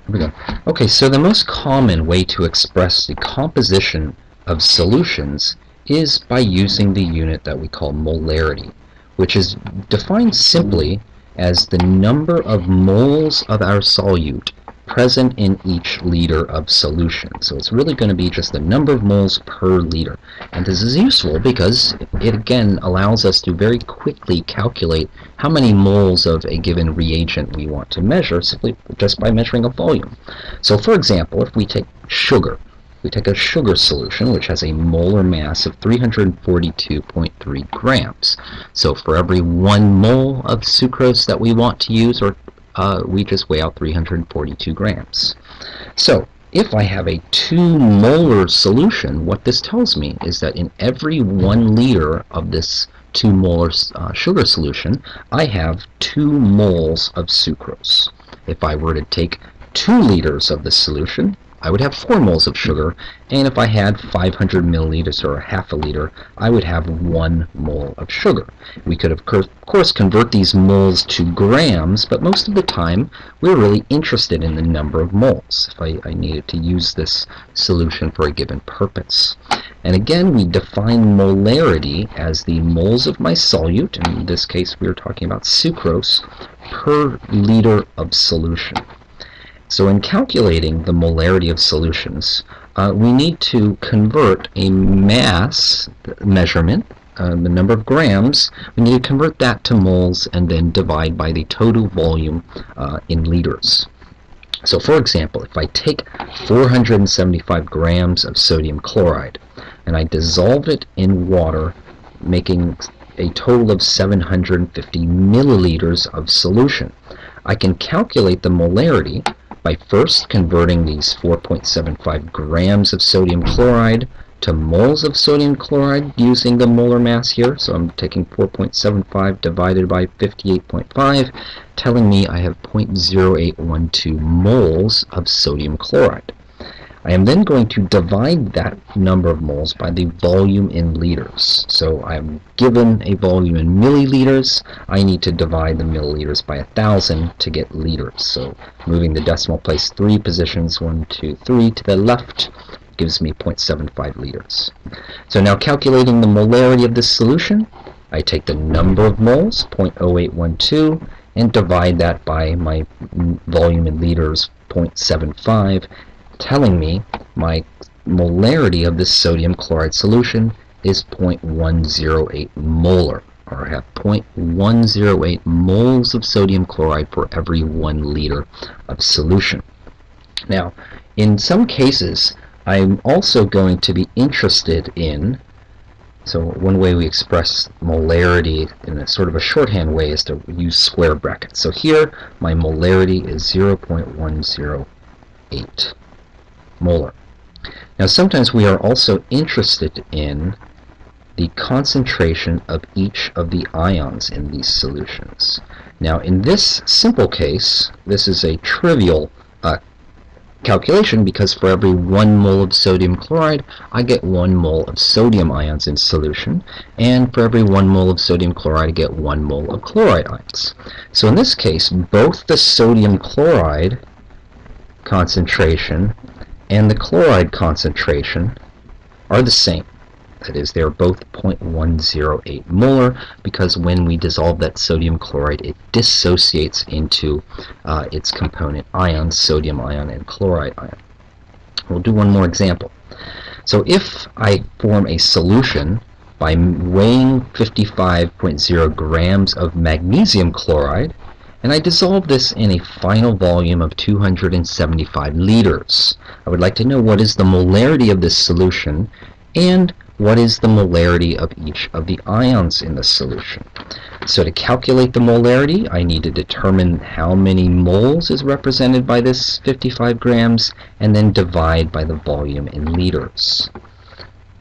Here we go. Okay, so the most common way to express the composition of solutions is by using the unit that we call molarity, which is defined simply as the number of moles of our solute present in each liter of solution. So it's really going to be just the number of moles per liter. And this is useful because it again allows us to very quickly calculate how many moles of a given reagent we want to measure simply just by measuring a volume. So for example, if we take sugar, we take a sugar solution which has a molar mass of 342.3 grams. So for every 1 mole of sucrose that we want to use, we just weigh out 342 grams. So if I have a 2 molar solution, what this tells me is that in every 1 liter of this 2 molar sugar solution, I have 2 moles of sucrose. If I were to take 2 liters of this solution, I would have 4 moles of sugar, and if I had 500 milliliters or half a liter, I would have 1 mole of sugar. We could, of course, convert these moles to grams, but most of the time we're really interested in the number of moles if I needed to use this solution for a given purpose. And again, we define molarity as the moles of my solute, in this case we are talking about sucrose, per liter of solution. So in calculating the molarity of solutions, we need to convert a mass measurement, the number of grams, we need to convert that to moles and then divide by the total volume in liters. So for example, if I take 475 grams of sodium chloride and I dissolve it in water, making a total of 750 milliliters of solution, I can calculate the molarity by first converting these 4.75 grams of sodium chloride to moles of sodium chloride using the molar mass here. So I'm taking 4.75 divided by 58.5, telling me I have 0.0812 moles of sodium chloride. I am then going to divide that number of moles by the volume in liters. So I'm given a volume in milliliters. I need to divide the milliliters by 1,000 to get liters. So moving the decimal place 3 positions, 1, 2, 3 to the left, gives me 0.75 liters. So now calculating the molarity of this solution, I take the number of moles, 0.0812, and divide that by my volume in liters, 0.75, telling me my molarity of this sodium chloride solution is 0.108 molar, or I have 0.108 moles of sodium chloride for every 1 liter of solution. Now, in some cases, I'm also going to be interested in, so one way we express molarity in a sort of a shorthand way is to use square brackets. So here, my molarity is 0.108 molar. Now sometimes we are also interested in the concentration of each of the ions in these solutions. Now in this simple case, this is a trivial calculation because for every 1 mole of sodium chloride, I get 1 mole of sodium ions in solution, and for every 1 mole of sodium chloride, I get 1 mole of chloride ions. So in this case, both the sodium chloride concentration and the chloride concentration are the same. That is, they are both 0.108 molar because when we dissolve that sodium chloride, it dissociates into its component ions, sodium ion and chloride ion. We'll do one more example. So if I form a solution by weighing 55.0 grams of magnesium chloride, and I dissolve this in a final volume of 275 liters. I would like to know what is the molarity of this solution and what is the molarity of each of the ions in the solution. So to calculate the molarity, I need to determine how many moles is represented by this 55 grams and then divide by the volume in liters.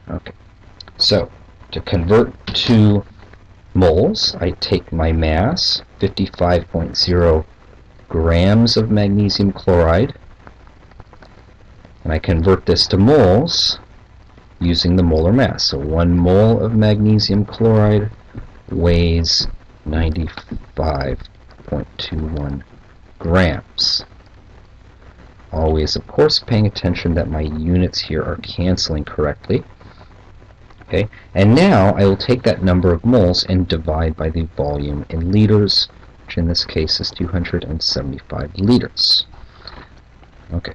Okay, so to convert to moles, I take my mass, 55.0 grams of magnesium chloride, and I convert this to moles using the molar mass. So 1 mole of magnesium chloride weighs 95.21 grams. always, of course, paying attention that my units here are canceling correctly. Okay, and now I will take that number of moles and divide by the volume in liters, which in this case is 275 liters. Okay,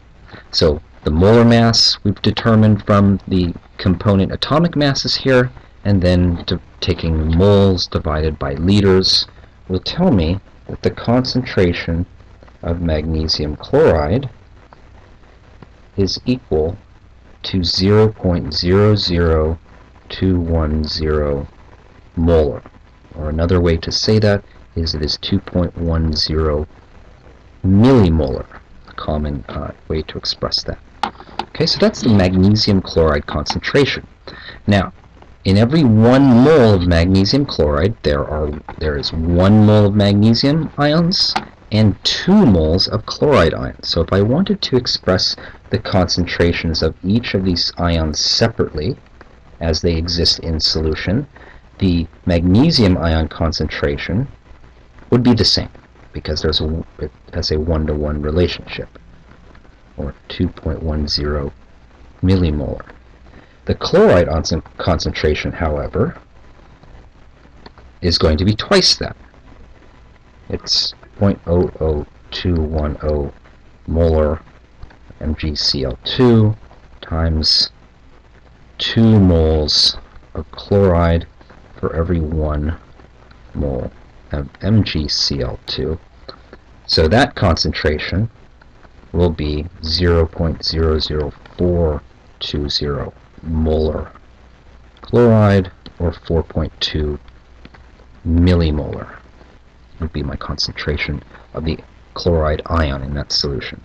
so the molar mass we've determined from the component atomic masses here, and then taking moles divided by liters will tell me that the concentration of magnesium chloride is equal to 0.00210 molar. Or another way to say that is it is 2.10 millimolar, a common way to express that. Okay, so that's the magnesium chloride concentration. Now, in every 1 mole of magnesium chloride, there is 1 mole of magnesium ions and 2 moles of chloride ions. So if I wanted to express the concentrations of each of these ions separately, as they exist in solution, the magnesium ion concentration would be the same, because it has a 1-to-1 relationship, or 2.10 millimolar. The chloride concentration, however, is going to be twice that. It's 0.00210 molar MgCl2 times 2 moles of chloride for every 1 mole of MgCl2. So that concentration will be 0.00420 molar chloride, or 4.2 millimolar would be my concentration of the chloride ion in that solution.